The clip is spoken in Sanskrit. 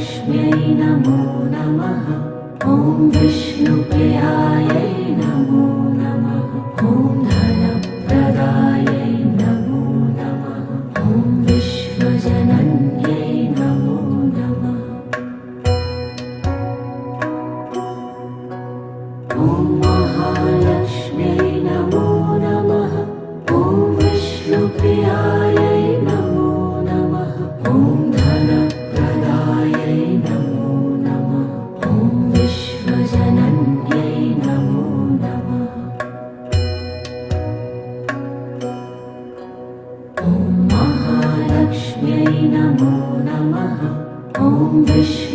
महालक्ष्म्यै नमो नमः। ॐ विष्णुप्रियायै नमो नमः। ॐ धनप्रदायै नमो नमः। ॐ विश्वजनन्यै नमो नमः। ॐ महालक्ष्म्यै नमो नमः। ॐ विष्णुप्रियायै नमो नमः। ॐ धनप्रदायै नमो नमः। ॐ विश्वजनन्यै नमो नमः। ॐ महालक्ष्म्यै नमो नमः। ॐ विष्णु